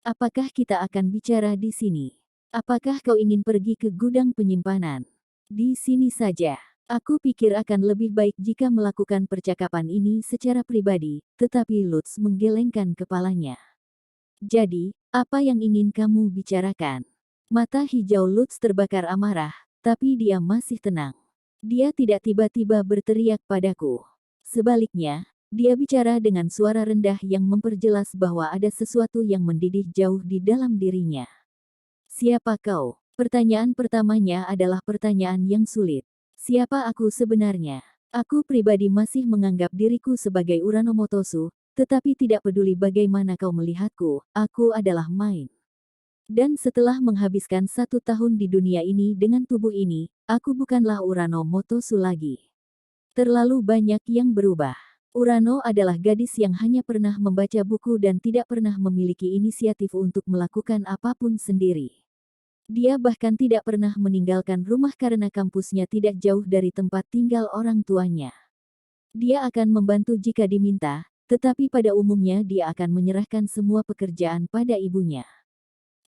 Apakah kita akan bicara di sini? Apakah kau ingin pergi ke gudang penyimpanan? Di sini saja. Aku pikir akan lebih baik jika melakukan percakapan ini secara pribadi, tetapi Lutz menggelengkan kepalanya. Jadi, apa yang ingin kamu bicarakan? Mata hijau Lutz terbakar amarah, tapi dia masih tenang. Dia tidak tiba-tiba berteriak padaku. Sebaliknya, dia bicara dengan suara rendah yang memperjelas bahwa ada sesuatu yang mendidih jauh di dalam dirinya. Siapa kau? Pertanyaan pertamanya adalah pertanyaan yang sulit. Siapa aku sebenarnya? Aku pribadi masih menganggap diriku sebagai Urano Motosu, tetapi tidak peduli bagaimana kau melihatku, aku adalah Main. Dan setelah menghabiskan 1 tahun di dunia ini dengan tubuh ini, aku bukanlah Urano Motosu lagi. Terlalu banyak yang berubah. Urano adalah gadis yang hanya pernah membaca buku dan tidak pernah memiliki inisiatif untuk melakukan apapun sendiri. Dia bahkan tidak pernah meninggalkan rumah karena kampusnya tidak jauh dari tempat tinggal orang tuanya. Dia akan membantu jika diminta, tetapi pada umumnya dia akan menyerahkan semua pekerjaan pada ibunya.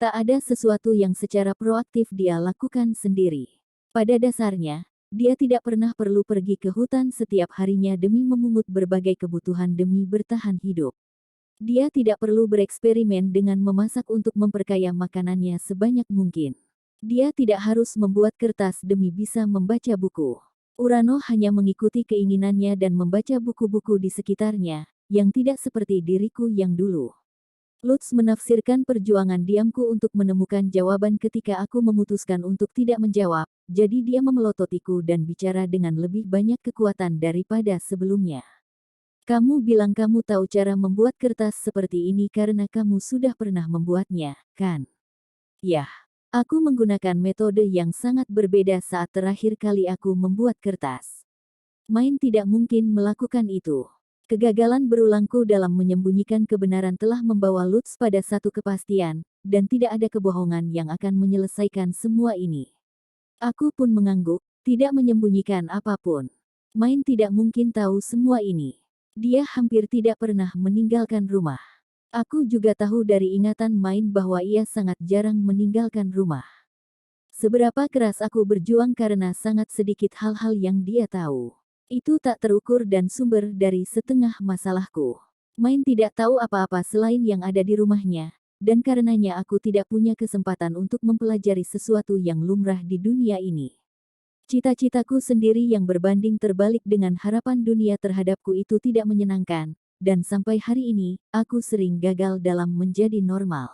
Tak ada sesuatu yang secara proaktif dia lakukan sendiri. Pada dasarnya, dia tidak pernah perlu pergi ke hutan setiap harinya demi memungut berbagai kebutuhan demi bertahan hidup. Dia tidak perlu bereksperimen dengan memasak untuk memperkaya makanannya sebanyak mungkin. Dia tidak harus membuat kertas demi bisa membaca buku. Urano hanya mengikuti keinginannya dan membaca buku-buku di sekitarnya, yang tidak seperti diriku yang dulu. Lutz menafsirkan perjuangan diamku untuk menemukan jawaban ketika aku memutuskan untuk tidak menjawab, jadi dia memelototiku dan bicara dengan lebih banyak kekuatan daripada sebelumnya. Kamu bilang kamu tahu cara membuat kertas seperti ini karena kamu sudah pernah membuatnya, kan? Yah, aku menggunakan metode yang sangat berbeda saat terakhir kali aku membuat kertas. Main tidak mungkin melakukan itu. Kegagalan berulangku dalam menyembunyikan kebenaran telah membawa Lutz pada satu kepastian, dan tidak ada kebohongan yang akan menyelesaikan semua ini. Aku pun mengangguk, tidak menyembunyikan apapun. Main tidak mungkin tahu semua ini. Dia hampir tidak pernah meninggalkan rumah. Aku juga tahu dari ingatan Main bahwa ia sangat jarang meninggalkan rumah. Seberapa keras aku berjuang karena sangat sedikit hal-hal yang dia tahu. Itu tak terukur dan sumber dari setengah masalahku. Main tidak tahu apa-apa selain yang ada di rumahnya, dan karenanya aku tidak punya kesempatan untuk mempelajari sesuatu yang lumrah di dunia ini. Cita-citaku sendiri yang berbanding terbalik dengan harapan dunia terhadapku itu tidak menyenangkan, dan sampai hari ini, aku sering gagal dalam menjadi normal.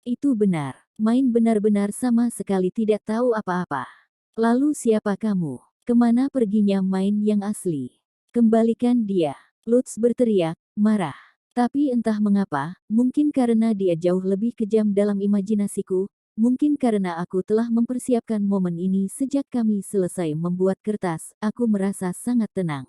Itu benar, Main benar-benar sama sekali tidak tahu apa-apa. Lalu siapa kamu? Kemana perginya Main yang asli? Kembalikan dia. Lutz berteriak, marah. Tapi entah mengapa, mungkin karena dia jauh lebih kejam dalam imajinasiku, mungkin karena aku telah mempersiapkan momen ini sejak kami selesai membuat kertas, aku merasa sangat tenang.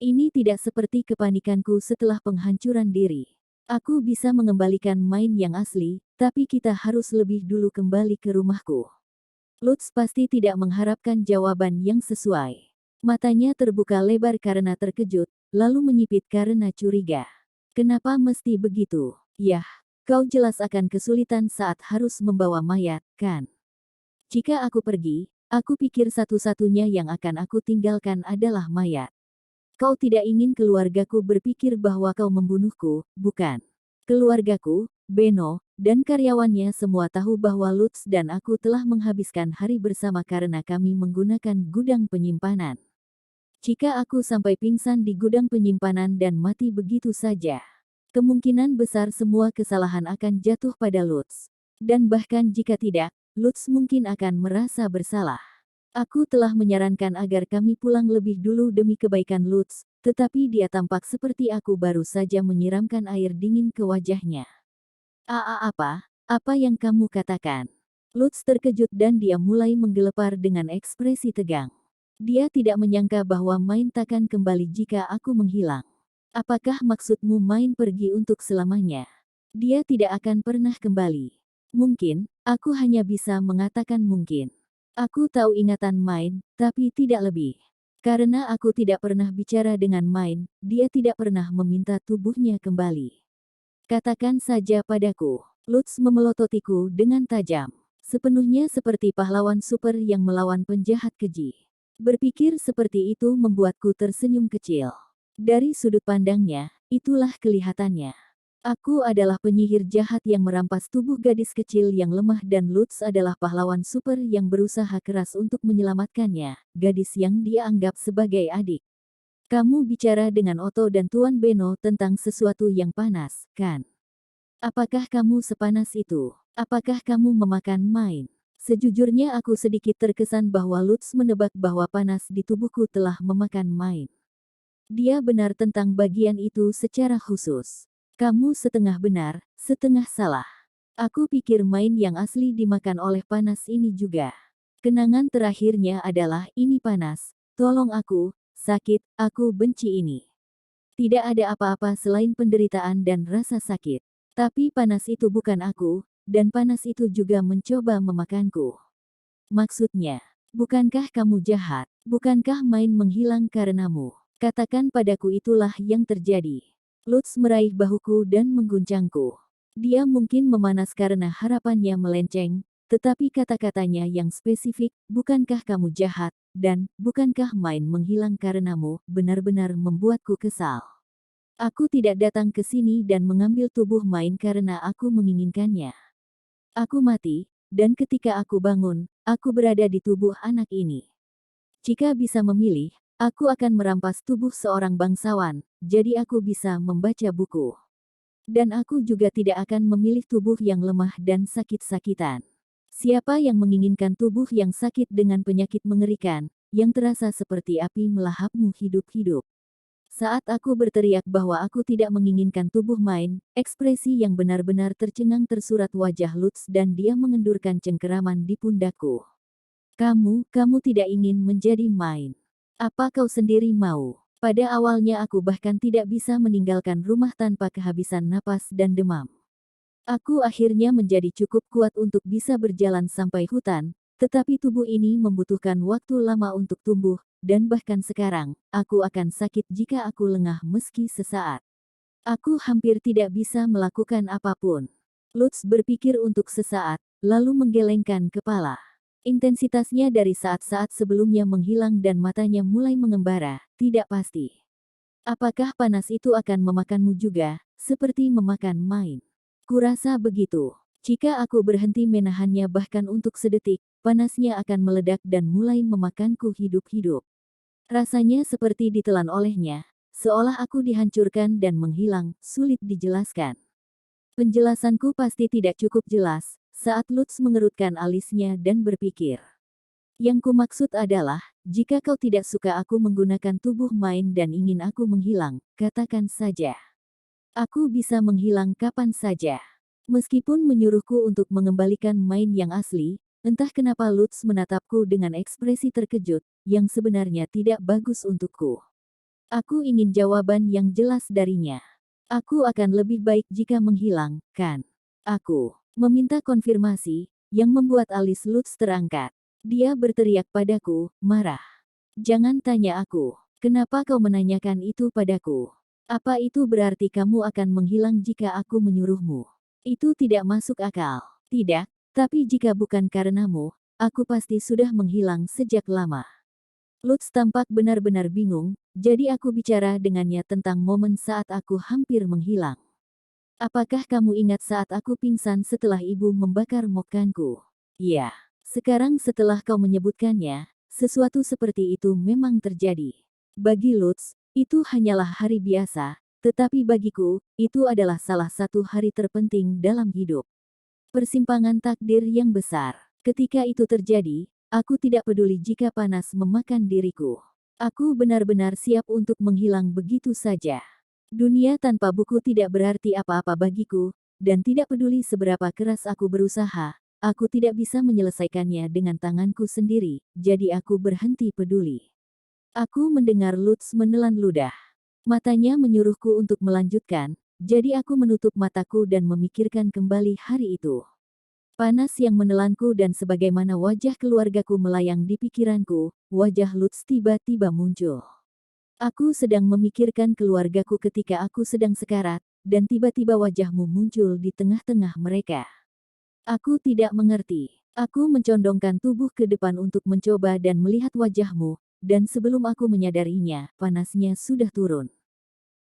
Ini tidak seperti kepanikanku setelah penghancuran diri. Aku bisa mengembalikan Main yang asli, tapi kita harus lebih dulu kembali ke rumahku. Lutz pasti tidak mengharapkan jawaban yang sesuai. Matanya terbuka lebar karena terkejut, lalu menyipit karena curiga. Kenapa mesti begitu? Yah, kau jelas akan kesulitan saat harus membawa mayat, kan? Jika aku pergi, aku pikir satu-satunya yang akan aku tinggalkan adalah mayat. Kau tidak ingin keluargaku berpikir bahwa kau membunuhku, bukan? Keluargaku, Beno, dan karyawannya semua tahu bahwa Lutz dan aku telah menghabiskan hari bersama karena kami menggunakan gudang penyimpanan. Jika aku sampai pingsan di gudang penyimpanan dan mati begitu saja, kemungkinan besar semua kesalahan akan jatuh pada Lutz. Dan bahkan jika tidak, Lutz mungkin akan merasa bersalah. Aku telah menyarankan agar kami pulang lebih dulu demi kebaikan Lutz, tetapi dia tampak seperti aku baru saja menyiramkan air dingin ke wajahnya. Apa? Apa yang kamu katakan? Lutz terkejut dan dia mulai menggelepar dengan ekspresi tegang. Dia tidak menyangka bahwa Main takkan kembali jika aku menghilang. Apakah maksudmu Main pergi untuk selamanya? Dia tidak akan pernah kembali. Mungkin, aku hanya bisa mengatakan mungkin. Aku tahu ingatan Main, tapi tidak lebih. Karena aku tidak pernah bicara dengan Main, dia tidak pernah meminta tubuhnya kembali. Katakan saja padaku, Lutz memelototiku dengan tajam. Sepenuhnya seperti pahlawan super yang melawan penjahat keji. Berpikir seperti itu membuatku tersenyum kecil. Dari sudut pandangnya, itulah kelihatannya. Aku adalah penyihir jahat yang merampas tubuh gadis kecil yang lemah dan Lutz adalah pahlawan super yang berusaha keras untuk menyelamatkannya, gadis yang dia anggap sebagai adik. Kamu bicara dengan Otto dan Tuan Beno tentang sesuatu yang panas, kan? Apakah kamu sepanas itu? Apakah kamu memakan main? Sejujurnya aku sedikit terkesan bahwa Lutz menebak bahwa panas di tubuhku telah memakan main. Dia benar tentang bagian itu secara khusus. Kamu setengah benar, setengah salah. Aku pikir main yang asli dimakan oleh panas ini juga. Kenangan terakhirnya adalah ini panas, tolong aku, sakit, aku benci ini. Tidak ada apa-apa selain penderitaan dan rasa sakit. Tapi panas itu bukan aku, dan panas itu juga mencoba memakanku. Maksudnya, bukankah kamu jahat? Bukankah main menghilang karenamu? Katakan padaku itulah yang terjadi. Lutz meraih bahuku dan mengguncangku. Dia mungkin memanas karena harapannya melenceng, tetapi kata-katanya yang spesifik, bukankah kamu jahat, dan bukankah main menghilang karenamu, benar-benar membuatku kesal. Aku tidak datang ke sini dan mengambil tubuh main karena aku menginginkannya. Aku mati, dan ketika aku bangun, aku berada di tubuh anak ini. Jika bisa memilih, aku akan merampas tubuh seorang bangsawan, jadi aku bisa membaca buku. Dan aku juga tidak akan memilih tubuh yang lemah dan sakit-sakitan. Siapa yang menginginkan tubuh yang sakit dengan penyakit mengerikan, yang terasa seperti api melahapmu hidup-hidup? Saat aku berteriak bahwa aku tidak menginginkan tubuh main, ekspresi yang benar-benar tercengang tersurat wajah Lutz dan dia mengendurkan cengkeraman di pundakku. Kamu tidak ingin menjadi main. Apa kau sendiri mau? Pada awalnya aku bahkan tidak bisa meninggalkan rumah tanpa kehabisan napas dan demam. Aku akhirnya menjadi cukup kuat untuk bisa berjalan sampai hutan, tetapi tubuh ini membutuhkan waktu lama untuk tumbuh, dan bahkan sekarang, aku akan sakit jika aku lengah meski sesaat. Aku hampir tidak bisa melakukan apapun. Lutz berpikir untuk sesaat, lalu menggelengkan kepala. Intensitasnya dari saat-saat sebelumnya menghilang dan matanya mulai mengembara, tidak pasti. Apakah panas itu akan memakanmu juga, seperti memakan main? Kurasa begitu. Jika aku berhenti menahannya bahkan untuk sedetik, panasnya akan meledak dan mulai memakanku hidup-hidup. Rasanya seperti ditelan olehnya, seolah aku dihancurkan dan menghilang, sulit dijelaskan. Penjelasanku pasti tidak cukup jelas, saat Lutz mengerutkan alisnya dan berpikir. Yang kumaksud adalah, jika kau tidak suka aku menggunakan tubuh main dan ingin aku menghilang, katakan saja. Aku bisa menghilang kapan saja. Meskipun menyuruhku untuk mengembalikan main yang asli, entah kenapa Lutz menatapku dengan ekspresi terkejut, yang sebenarnya tidak bagus untukku. Aku ingin jawaban yang jelas darinya. Aku akan lebih baik jika menghilang, kan? Aku meminta konfirmasi, yang membuat alis Lutz terangkat. Dia berteriak padaku, marah. Jangan tanya aku. Kenapa kau menanyakan itu padaku? Apa itu berarti kamu akan menghilang jika aku menyuruhmu? Itu tidak masuk akal. Tidak, tapi jika bukan karenamu, aku pasti sudah menghilang sejak lama. Lutz tampak benar-benar bingung, jadi aku bicara dengannya tentang momen saat aku hampir menghilang. Apakah kamu ingat saat aku pingsan setelah ibu membakar mokkanku? Iya. Sekarang setelah kau menyebutkannya, sesuatu seperti itu memang terjadi. Bagi Lutz, itu hanyalah hari biasa, tetapi bagiku, itu adalah salah satu hari terpenting dalam hidup. Persimpangan takdir yang besar. Ketika itu terjadi, aku tidak peduli jika panas memakan diriku. Aku benar-benar siap untuk menghilang begitu saja. Dunia tanpa buku tidak berarti apa-apa bagiku, dan tidak peduli seberapa keras aku berusaha, aku tidak bisa menyelesaikannya dengan tanganku sendiri, jadi aku berhenti peduli. Aku mendengar Lutz menelan ludah. Matanya menyuruhku untuk melanjutkan, jadi aku menutup mataku dan memikirkan kembali hari itu. Panas yang menelanku dan sebagaimana wajah keluargaku melayang di pikiranku, wajah Lutz tiba-tiba muncul. Aku sedang memikirkan keluargaku ketika aku sedang sekarat, dan tiba-tiba wajahmu muncul di tengah-tengah mereka. Aku tidak mengerti. Aku mencondongkan tubuh ke depan untuk mencoba dan melihat wajahmu, dan sebelum aku menyadarinya, panasnya sudah turun.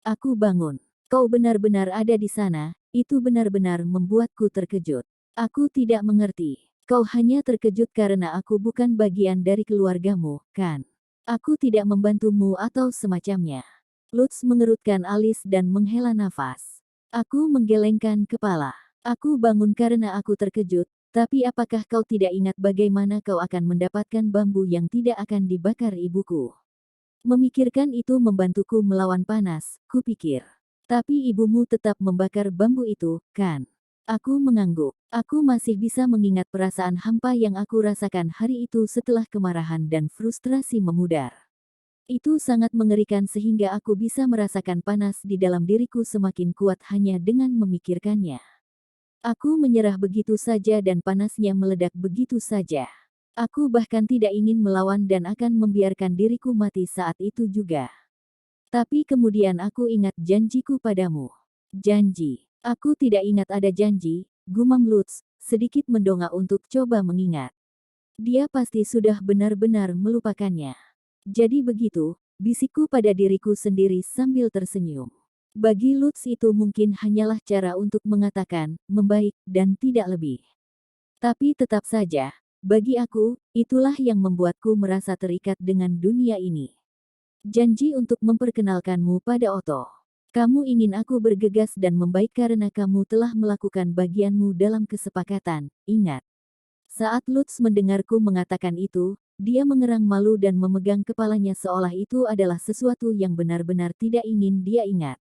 Aku bangun. Kau benar-benar ada di sana, itu benar-benar membuatku terkejut. Aku tidak mengerti. Kau hanya terkejut karena aku bukan bagian dari keluargamu, kan? Aku tidak membantumu atau semacamnya. Lutz mengerutkan alis dan menghela nafas. Aku menggelengkan kepala. Aku bangun karena aku terkejut, tapi apakah kau tidak ingat bagaimana kau akan mendapatkan bambu yang tidak akan dibakar ibuku? Memikirkan itu membantuku melawan panas, kupikir. Tapi ibumu tetap membakar bambu itu, kan? Aku mengangguk. Aku masih bisa mengingat perasaan hampa yang aku rasakan hari itu setelah kemarahan dan frustrasi memudar. Itu sangat mengerikan sehingga aku bisa merasakan panas di dalam diriku semakin kuat hanya dengan memikirkannya. Aku menyerah begitu saja dan panasnya meledak begitu saja. Aku bahkan tidak ingin melawan dan akan membiarkan diriku mati saat itu juga. Tapi kemudian aku ingat janjiku padamu. Janji. Aku tidak ingat ada janji, gumam Lutz, sedikit mendongak untuk coba mengingat. Dia pasti sudah benar-benar melupakannya. Jadi begitu, bisikku pada diriku sendiri sambil tersenyum. Bagi Lutz itu mungkin hanyalah cara untuk mengatakan, membaik, dan tidak lebih. Tapi tetap saja, bagi aku, itulah yang membuatku merasa terikat dengan dunia ini. Janji untuk memperkenalkanmu pada Otto. Kamu ingin aku bergegas dan membaik karena kamu telah melakukan bagianmu dalam kesepakatan, ingat. Saat Lutz mendengarku mengatakan itu, dia mengerang malu dan memegang kepalanya seolah itu adalah sesuatu yang benar-benar tidak ingin dia ingat.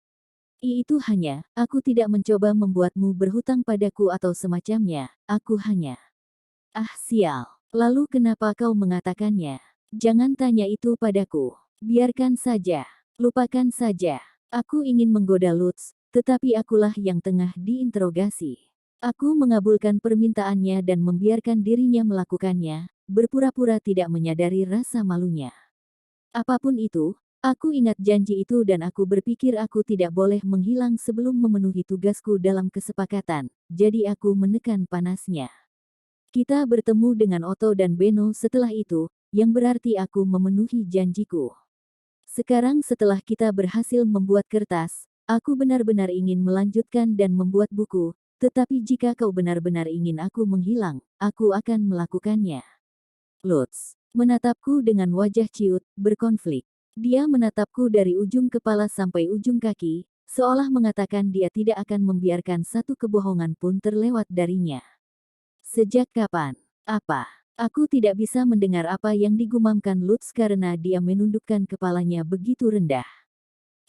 Itu hanya, aku tidak mencoba membuatmu berhutang padaku atau semacamnya, aku hanya. Ah sial, lalu kenapa kau mengatakannya? Jangan tanya itu padaku. Biarkan saja, lupakan saja. Aku ingin menggoda Lutz, tetapi akulah yang tengah diinterogasi. Aku mengabulkan permintaannya dan membiarkan dirinya melakukannya, berpura-pura tidak menyadari rasa malunya. Apapun itu, aku ingat janji itu dan aku berpikir aku tidak boleh menghilang sebelum memenuhi tugasku dalam kesepakatan, jadi aku menekan panasnya. Kita bertemu dengan Otto dan Benno setelah itu, yang berarti aku memenuhi janjiku. Sekarang setelah kita berhasil membuat kertas, aku benar-benar ingin melanjutkan dan membuat buku, tetapi jika kau benar-benar ingin aku menghilang, aku akan melakukannya. Lutz menatapku dengan wajah ciut, berkonflik. Dia menatapku dari ujung kepala sampai ujung kaki, seolah mengatakan dia tidak akan membiarkan satu kebohongan pun terlewat darinya. Sejak kapan? Apa? Aku tidak bisa mendengar apa yang digumamkan Lutz karena dia menundukkan kepalanya begitu rendah.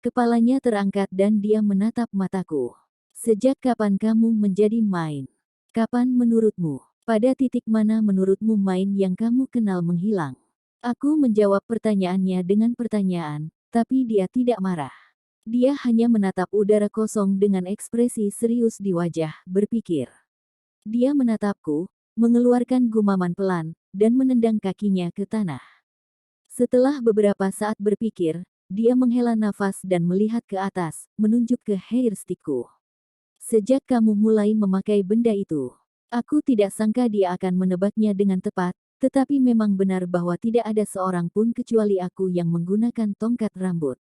Kepalanya terangkat dan dia menatap mataku. Sejak kapan kamu menjadi main? Kapan menurutmu? Pada titik mana menurutmu main yang kamu kenal menghilang? Aku menjawab pertanyaannya dengan pertanyaan, tapi dia tidak marah. Dia hanya menatap udara kosong dengan ekspresi serius di wajah, berpikir. Dia menatapku, mengeluarkan gumaman pelan, dan menendang kakinya ke tanah. Setelah beberapa saat berpikir, dia menghela nafas dan melihat ke atas, menunjuk ke hairstickku. Sejak kamu mulai memakai benda itu, aku tidak sangka dia akan menebaknya dengan tepat, tetapi memang benar bahwa tidak ada seorang pun kecuali aku yang menggunakan tongkat rambut.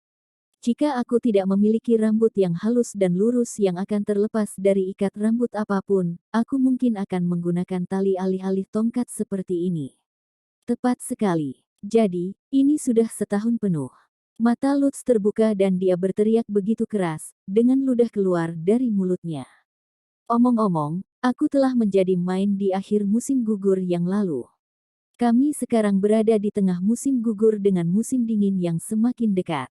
Jika aku tidak memiliki rambut yang halus dan lurus yang akan terlepas dari ikat rambut apapun, aku mungkin akan menggunakan tali alih-alih tongkat seperti ini. Tepat sekali. Jadi, ini sudah setahun penuh. Mata Lutz terbuka dan dia berteriak begitu keras, dengan ludah keluar dari mulutnya. Omong-omong, aku telah menjadi main di akhir musim gugur yang lalu. Kami sekarang berada di tengah musim gugur dengan musim dingin yang semakin dekat.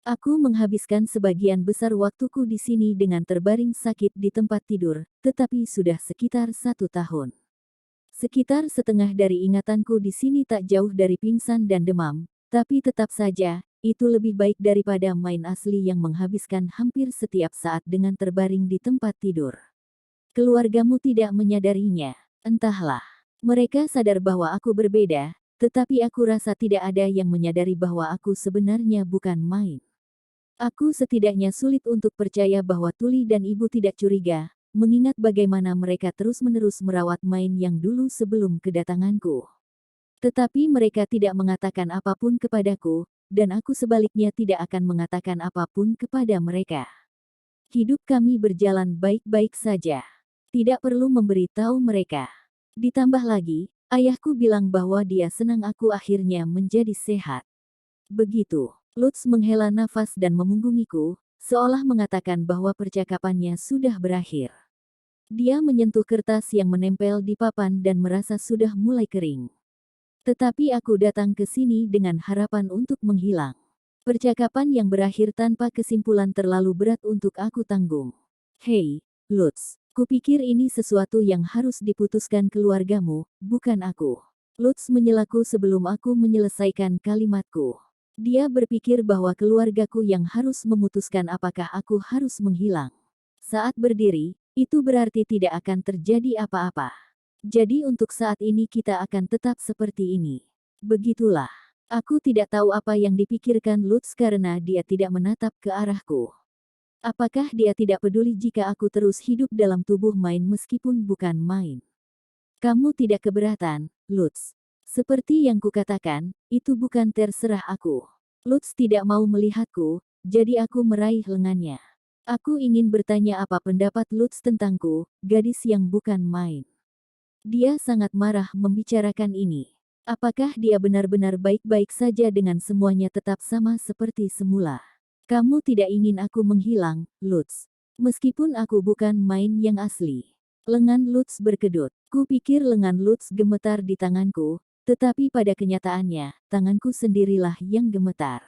Aku menghabiskan sebagian besar waktuku di sini dengan terbaring sakit di tempat tidur, tetapi sudah sekitar 1 tahun. Sekitar setengah dari ingatanku di sini tak jauh dari pingsan dan demam, tapi tetap saja, itu lebih baik daripada main asli yang menghabiskan hampir setiap saat dengan terbaring di tempat tidur. Keluargamu tidak menyadarinya, entahlah. Mereka sadar bahwa aku berbeda, tetapi aku rasa tidak ada yang menyadari bahwa aku sebenarnya bukan main. Aku setidaknya sulit untuk percaya bahwa Tuli dan ibu tidak curiga, mengingat bagaimana mereka terus-menerus merawat Main yang dulu sebelum kedatanganku. Tetapi mereka tidak mengatakan apapun kepadaku, dan aku sebaliknya tidak akan mengatakan apapun kepada mereka. Hidup kami berjalan baik-baik saja. Tidak perlu memberitahu mereka. Ditambah lagi, ayahku bilang bahwa dia senang aku akhirnya menjadi sehat. Begitu, Lutz menghela nafas dan memunggungiku, seolah mengatakan bahwa percakapannya sudah berakhir. Dia menyentuh kertas yang menempel di papan dan merasa sudah mulai kering. Tetapi aku datang ke sini dengan harapan untuk menghilang. Percakapan yang berakhir tanpa kesimpulan terlalu berat untuk aku tanggung. Hei, Lutz, kupikir ini sesuatu yang harus diputuskan keluargamu, bukan aku. Lutz menyelaku sebelum aku menyelesaikan kalimatku. Dia berpikir bahwa keluargaku yang harus memutuskan apakah aku harus menghilang. Saat berdiri, itu berarti tidak akan terjadi apa-apa. Jadi untuk saat ini kita akan tetap seperti ini. Begitulah. Aku tidak tahu apa yang dipikirkan Lutz karena dia tidak menatap ke arahku. Apakah dia tidak peduli jika aku terus hidup dalam tubuh Main meskipun bukan Main? Kamu tidak keberatan, Lutz. Seperti yang kukatakan, itu bukan terserah aku. Lutz tidak mau melihatku, jadi aku meraih lengannya. Aku ingin bertanya apa pendapat Lutz tentangku, gadis yang bukan Main. Dia sangat marah membicarakan ini. Apakah dia benar-benar baik-baik saja dengan semuanya tetap sama seperti semula? Kamu tidak ingin aku menghilang, Lutz. Meskipun aku bukan Main yang asli. Lengan Lutz berkedut. Kupikir lengan Lutz gemetar di tanganku, tetapi pada kenyataannya, tanganku sendirilah yang gemetar.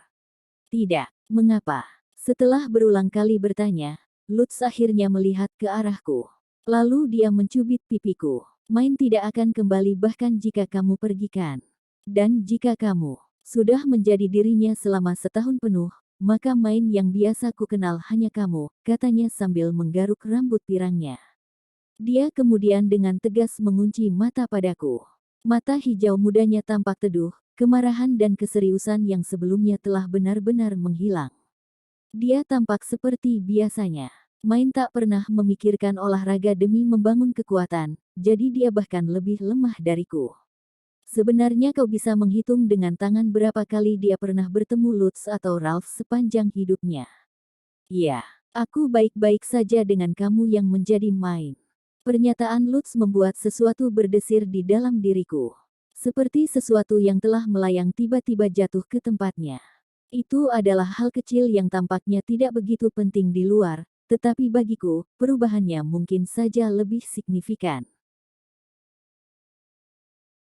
Tidak, mengapa? Setelah berulang kali bertanya, Lutz akhirnya melihat ke arahku. Lalu dia mencubit pipiku. Main tidak akan kembali bahkan jika kamu pergikan. Dan jika kamu sudah menjadi dirinya selama setahun penuh, maka Main yang biasa ku kenal hanya kamu, katanya sambil menggaruk rambut pirangnya. Dia kemudian dengan tegas mengunci mata padaku. Mata hijau mudanya tampak teduh, kemarahan dan keseriusan yang sebelumnya telah benar-benar menghilang. Dia tampak seperti biasanya. Main tak pernah memikirkan olahraga demi membangun kekuatan, jadi dia bahkan lebih lemah dariku. Sebenarnya kau bisa menghitung dengan tangan berapa kali dia pernah bertemu Lutz atau Ralph sepanjang hidupnya. Iya, aku baik-baik saja dengan kamu yang menjadi Main. Pernyataan Lutz membuat sesuatu berdesir di dalam diriku. Seperti sesuatu yang telah melayang tiba-tiba jatuh ke tempatnya. Itu adalah hal kecil yang tampaknya tidak begitu penting di luar, tetapi bagiku, perubahannya mungkin saja lebih signifikan.